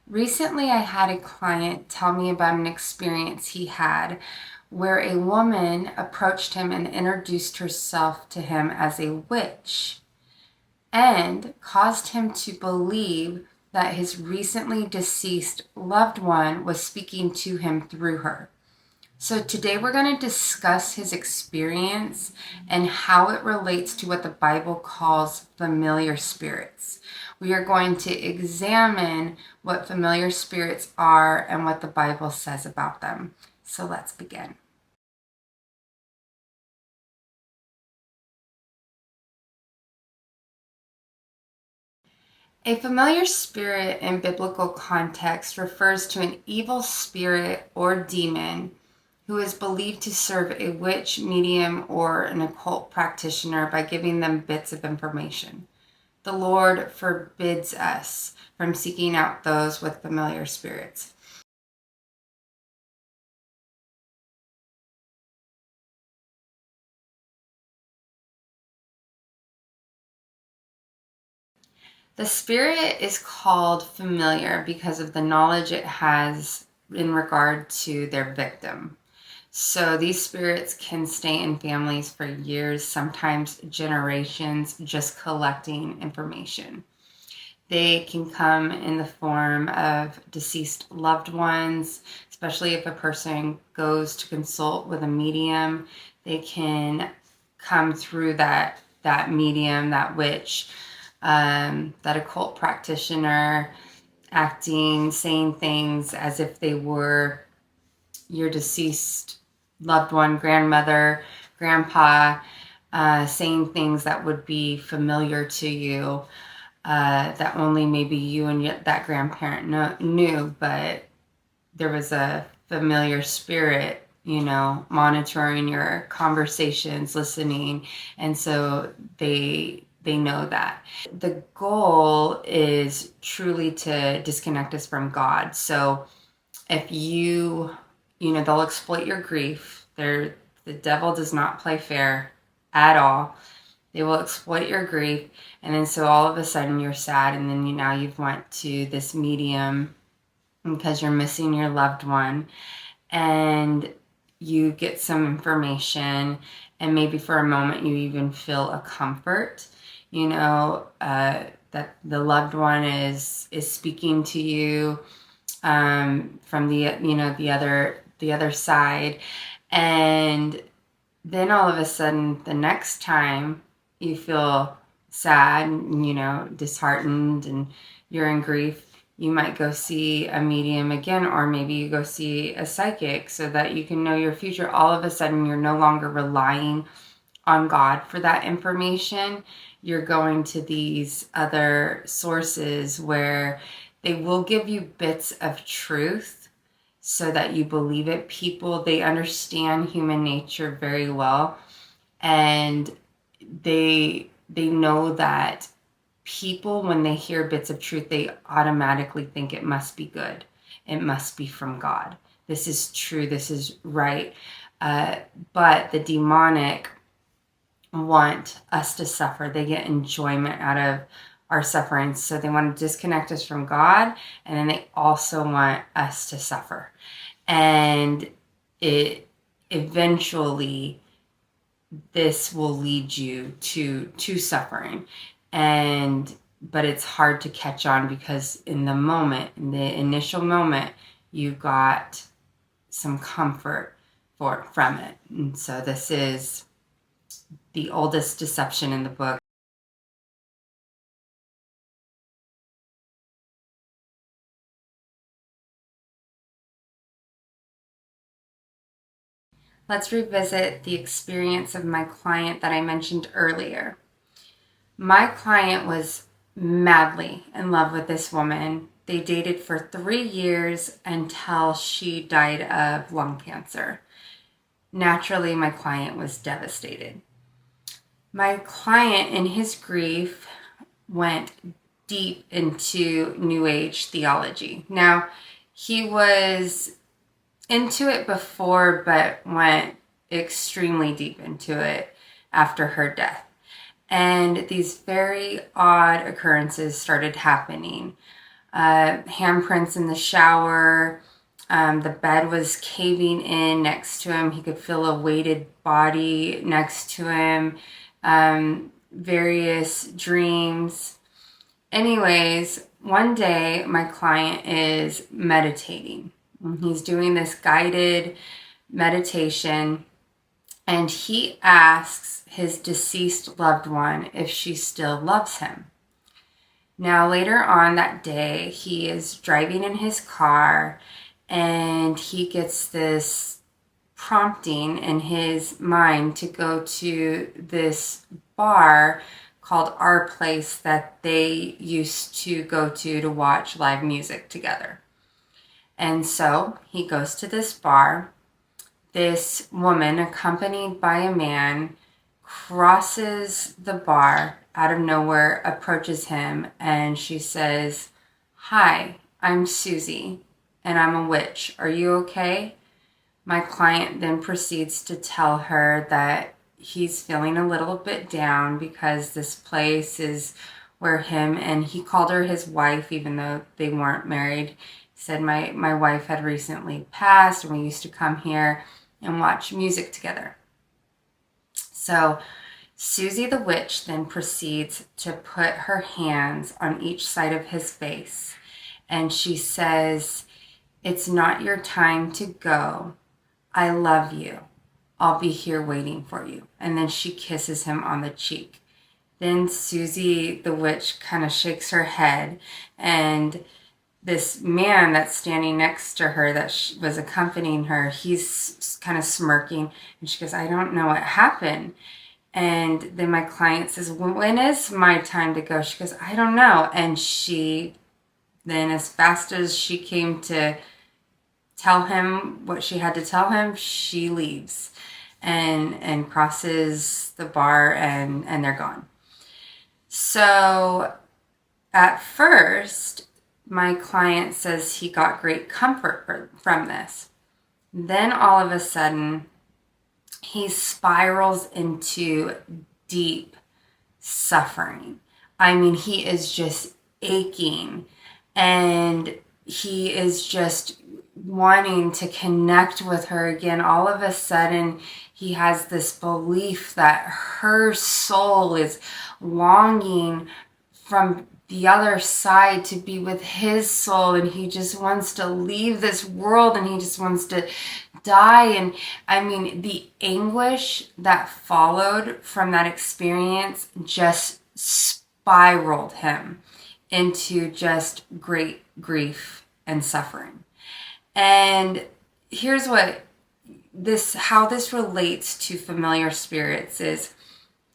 Recently, I had a client tell me about an experience he had where a woman approached him and introduced herself to him as a witch and caused him to believe that his recently deceased loved one was speaking to him through her. So today we're going to discuss his experience and how it relates to what the Bible calls familiar spirits. We are going to examine what familiar spirits are and what the Bible says about them. So let's begin. A familiar spirit in biblical context refers to an evil spirit or demon who is believed to serve a witch, medium, or an occult practitioner by giving them bits of information. The Lord forbids us from seeking out those with familiar spirits. The spirit is called familiar because of the knowledge it has in regard to their victim. So these spirits can stay in families for years, sometimes generations, just collecting information. They can come in the form of deceased loved ones, especially if a person goes to consult with a medium. They can come through that medium, that witch, that occult practitioner, acting, saying things as if they were your deceased loved one, grandmother, grandpa, saying things that would be familiar to you, that only maybe you and that grandparent knew, but there was a familiar spirit, monitoring your conversations, listening, and so they know that. The goal is truly to disconnect us from God. So if they'll exploit your grief. The devil does not play fair at all. They will exploit your grief, and then so all of a sudden you're sad, and then now you've went to this medium because you're missing your loved one, and you get some information, and maybe for a moment you even feel a comfort, that the loved one is speaking to you from the other side, and then all of a sudden the next time you feel sad, disheartened, and you're in grief, you might go see a medium again, or maybe you go see a psychic so that you can know your future. All of a sudden you're no longer relying on God for that information. You're going to these other sources where they will give you bits of truth so that you believe it. People, they understand human nature very well, and they know that people, when they hear bits of truth, they automatically think it must be good. It must be from God. This is true. This is right. But the demonic want us to suffer. They get enjoyment out of our suffering. So they want to disconnect us from God, and then they also want us to suffer. And it eventually, this will lead you to suffering. But it's hard to catch on because in the initial moment, you got some comfort from it. And so this is the oldest deception in the book. Let's revisit the experience of my client that I mentioned earlier. My client was madly in love with this woman. They dated for 3 years until she died of lung cancer. Naturally, my client was devastated. My client, in his grief, went deep into New Age theology. Now, he was into it before, but went extremely deep into it after her death. And these very odd occurrences started happening. handprints in the shower. The bed was caving in next to him. He could feel a weighted body next to him. Various dreams. Anyways, one day my client is meditating. He's doing this guided meditation, and he asks his deceased loved one if she still loves him. Now, later on that day, he is driving in his car, and he gets this prompting in his mind to go to this bar called Our Place that they used to go to watch live music together. And so he goes to this bar. This woman, accompanied by a man, crosses the bar out of nowhere, approaches him, and she says, "Hi, I'm Susie, and I'm a witch. Are you okay?" My client then proceeds to tell her that he's feeling a little bit down because this place is where he called her his wife, even though they weren't married. He said, my wife had recently passed, and we used to come here and watch music together. So Susie the witch then proceeds to put her hands on each side of his face, and she says, "It's not your time to go. I love you. I'll be here waiting for you." And then she kisses him on the cheek. Then Susie the witch kind of shakes her head, and this man that's standing next to her that was accompanying her, he's kind of smirking, and she goes, "I don't know what happened." And then my client says, "When is my time to go?" She goes, "I don't know." And she then, as fast as she came to tell him what she had to tell him, she leaves and crosses the bar, and they're gone. So at first, my client says he got great comfort from this. Then all of a sudden, he spirals into deep suffering. I mean, he is just aching, and he is just wanting to connect with her again. All of a sudden, he has this belief that her soul is longing from the other side to be with his soul, and he just wants to leave this world, and he just wants to die. And I mean, the anguish that followed from that experience just spiraled him into just great grief and suffering. And here's how this relates to familiar spirits is,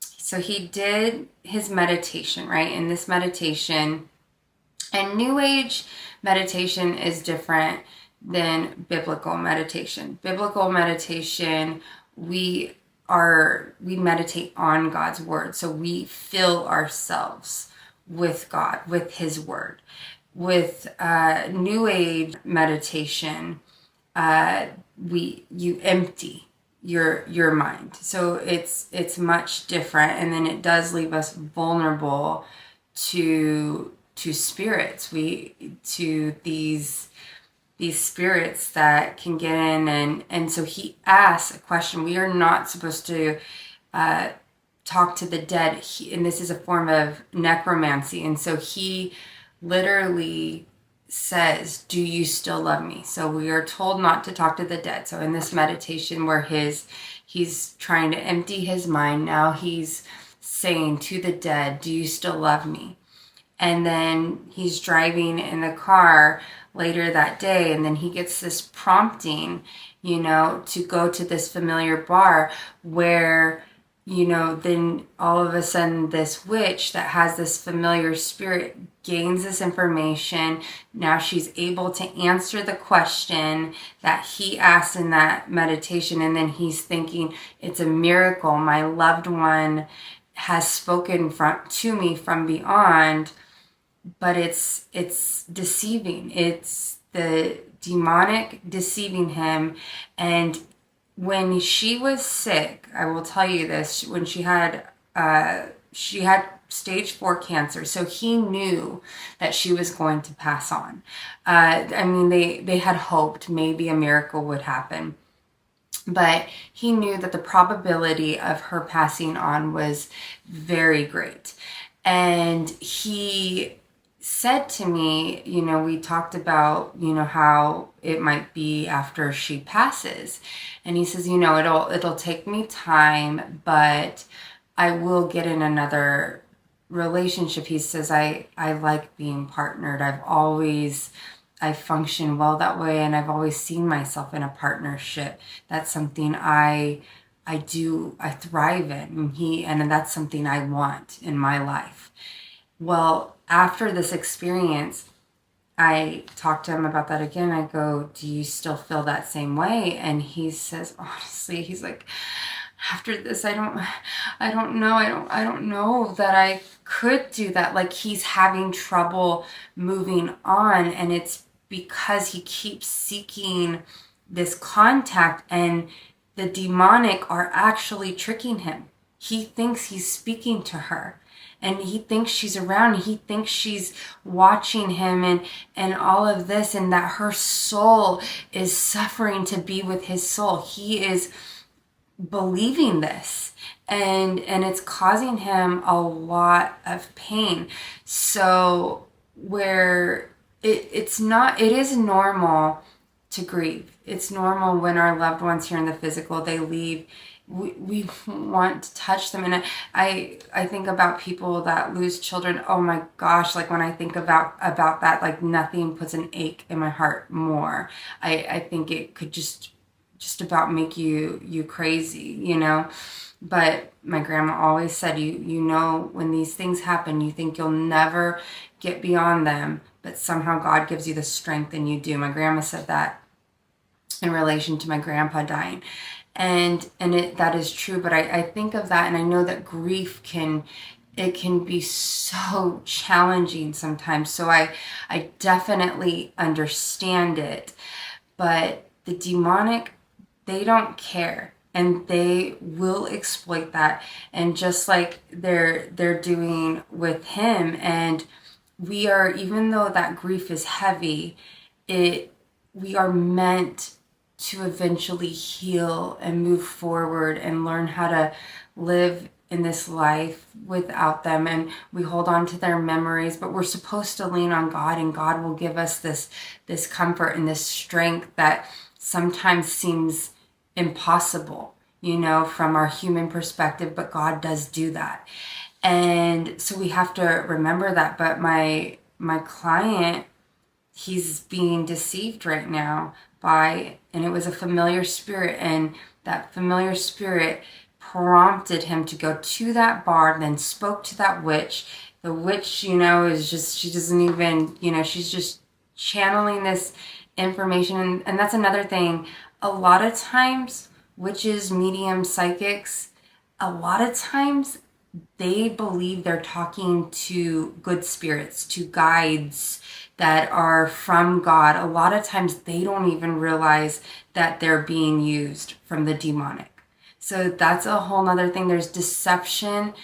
so he did his meditation, right? In this meditation, and New Age meditation is different than biblical meditation. Biblical meditation, we meditate on God's word. So we fill ourselves with God, with his word. With New Age meditation, you empty your mind. So it's much different, and then it does leave us vulnerable to spirits. To these spirits that can get in, and so he asks a question. We are not supposed to talk to the dead, and this is a form of necromancy. And so he literally says, "Do you still love me?" So we are told not to talk to the dead. So in this meditation where he's trying to empty his mind, now he's saying to the dead, "Do you still love me?" And then he's driving in the car later that day, and then he gets this prompting, to go to this familiar bar where, then all of a sudden this witch that has this familiar spirit gains this information. Now she's able to answer the question that he asked in that meditation, and then he's thinking, it's a miracle. My loved one has spoken to me from beyond, but it's deceiving. It's the demonic deceiving him. And when she was sick, I will tell you this, when she had stage 4 cancer. So he knew that she was going to pass on. I mean, they had hoped maybe a miracle would happen, but he knew that the probability of her passing on was very great. And he said to me, we talked about, how it might be after she passes. And he says, it'll take me time, but I will get in another relationship. He says, I like being partnered. I function well that way, and I've always seen myself in a partnership. That's something I thrive in, and that's something I want in my life. Well, after this experience, I talked to him about that again. I go, do you still feel that same way? And he says, honestly, he's like, after this, I don't know. I don't know that I could do that. Like, he's having trouble moving on, and it's because he keeps seeking this contact, and the demonic are actually tricking him. He thinks he's speaking to her, and he thinks she's around. He thinks she's watching him, and all of this, and that her soul is suffering to be with his soul. He is believing this, and it's causing him a lot of pain. So where it is normal to grieve. It's normal when our loved ones here in the physical, they leave. We want to touch them. And I think about people that lose children. Oh my gosh, like when I think about that, like nothing puts an ache in my heart more. I think it could just about make you crazy, But my grandma always said, when these things happen, you think you'll never get beyond them, but somehow God gives you the strength, and you do. My grandma said that in relation to my grandpa dying. And that is true, but I think of that, and I know that grief can be so challenging sometimes. So I definitely understand it. But the demonic, they don't care, and they will exploit that. And just like they're doing with him, and we are, even though that grief is heavy, we are meant to eventually heal and move forward and learn how to live in this life without them. And we hold on to their memories, but we're supposed to lean on God, and God will give us this comfort and this strength that sometimes seems impossible, from our human perspective, but God does do that. And so we have to remember that. But my client, he's being deceived right now and it was a familiar spirit, and that familiar spirit prompted him to go to that bar, then spoke to that witch. The witch, is just, she doesn't even, she's just channeling this information. And that's another thing. A lot of times, witches, mediums, psychics, a lot of times they believe they're talking to good spirits, to guides that are from God. A lot of times they don't even realize that they're being used from the demonic. So that's a whole nother thing. There's deception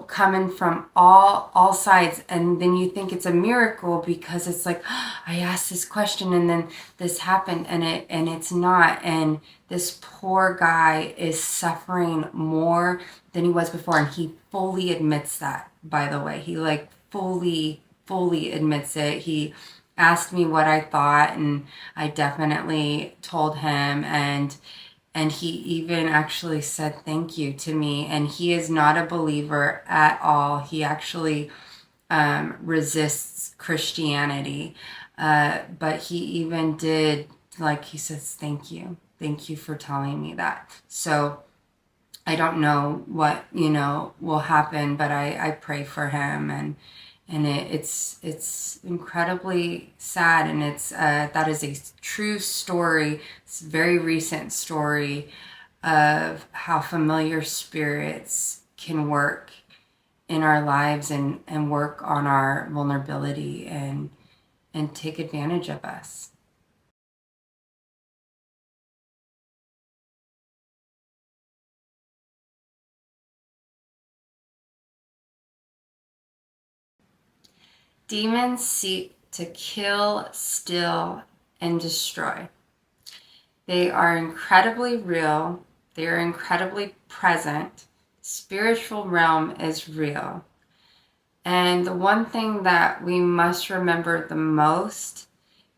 coming from all sides, and then you think it's a miracle because it's like, I asked this question and then this happened, and it's not. And this poor guy is suffering more than he was before, and he fully admits that, by the way. He fully admits it. He asked me what I thought, and I definitely told him, and he even actually said thank you to me. And he is not a believer at all. He actually resists Christianity, but he even did, like, he says thank you for telling me that. So I don't know what will happen, but I pray for him, and it's incredibly sad, and it's that is a true story. It's a very recent story of how familiar spirits can work in our lives, and work on our vulnerability, and take advantage of us. Demons seek to kill, steal, and destroy. They are incredibly real. They are incredibly present. Spiritual realm is real. And the one thing that we must remember the most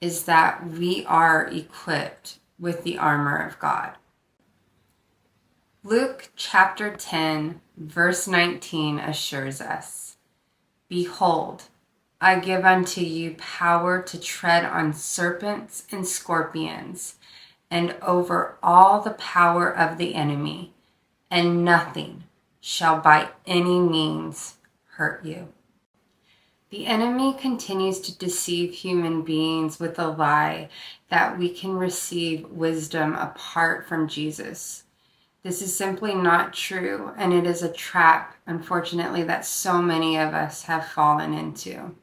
is that we are equipped with the armor of God. Luke chapter 10, verse 19 assures us, "Behold, I give unto you power to tread on serpents and scorpions, and over all the power of the enemy, and nothing shall by any means hurt you." The enemy continues to deceive human beings with the lie that we can receive wisdom apart from Jesus. This is simply not true, and it is a trap, unfortunately, that so many of us have fallen into.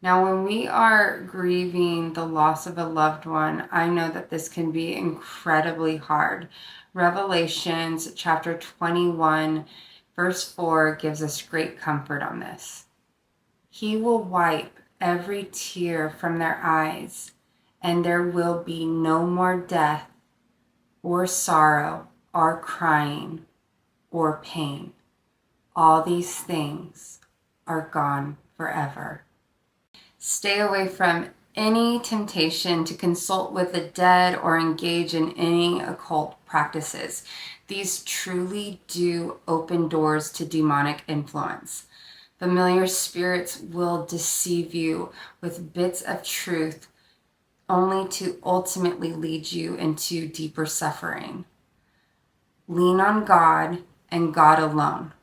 Now, when we are grieving the loss of a loved one, I know that this can be incredibly hard. Revelations chapter 21, verse 4 gives us great comfort on this. "He will wipe every tear from their eyes, and there will be no more death, or sorrow, or crying, or pain. All these things are gone forever." Stay away from any temptation to consult with the dead or engage in any occult practices. These truly do open doors to demonic influence. Familiar spirits will deceive you with bits of truth only to ultimately lead you into deeper suffering. Lean on God and God alone.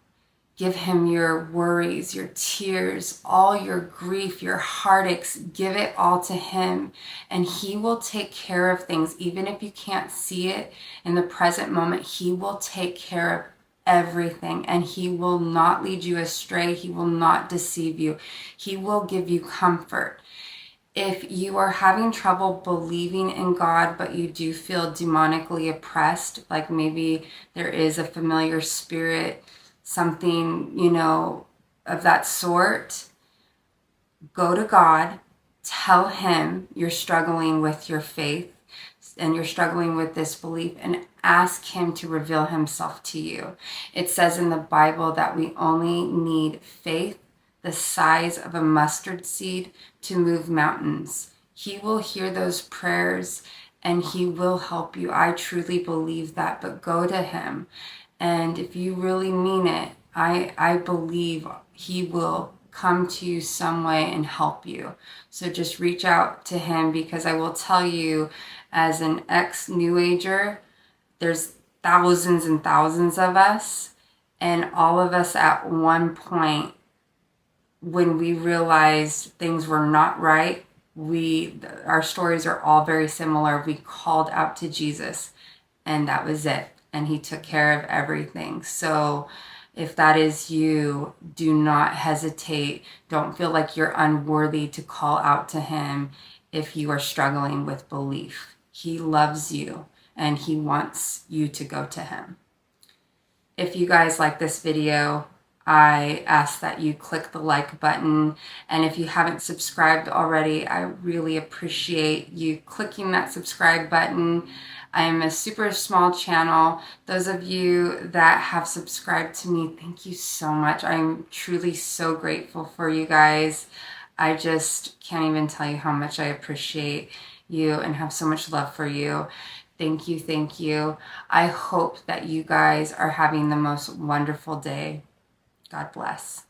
Give him your worries, your tears, all your grief, your heartaches. Give it all to him, and he will take care of things. Even if you can't see it in the present moment, he will take care of everything, and he will not lead you astray. He will not deceive you. He will give you comfort. If you are having trouble believing in God, but you do feel demonically oppressed, like maybe there is a familiar spirit, something, of that sort, go to God, tell him you're struggling with your faith and you're struggling with this belief, and ask him to reveal himself to you. It says in the Bible that we only need faith the size of a mustard seed to move mountains. He will hear those prayers and he will help you. I truly believe that, but go to him. And if you really mean it, I believe he will come to you some way and help you. So just reach out to him, because I will tell you, as an ex-New Ager, there's thousands and thousands of us, and all of us at one point, when we realized things were not right, our stories are all very similar. We called out to Jesus, and that was it. And he took care of everything. So if that is you, do not hesitate. Don't feel like you're unworthy to call out to him if you are struggling with belief. He loves you, and he wants you to go to him. If you guys like this video, I ask that you click the like button. And if you haven't subscribed already, I really appreciate you clicking that subscribe button. I am a super small channel. Those of you that have subscribed to me, thank you so much. I'm truly so grateful for you guys. I just can't even tell you how much I appreciate you and have so much love for you. Thank you, thank you. I hope that you guys are having the most wonderful day. God bless.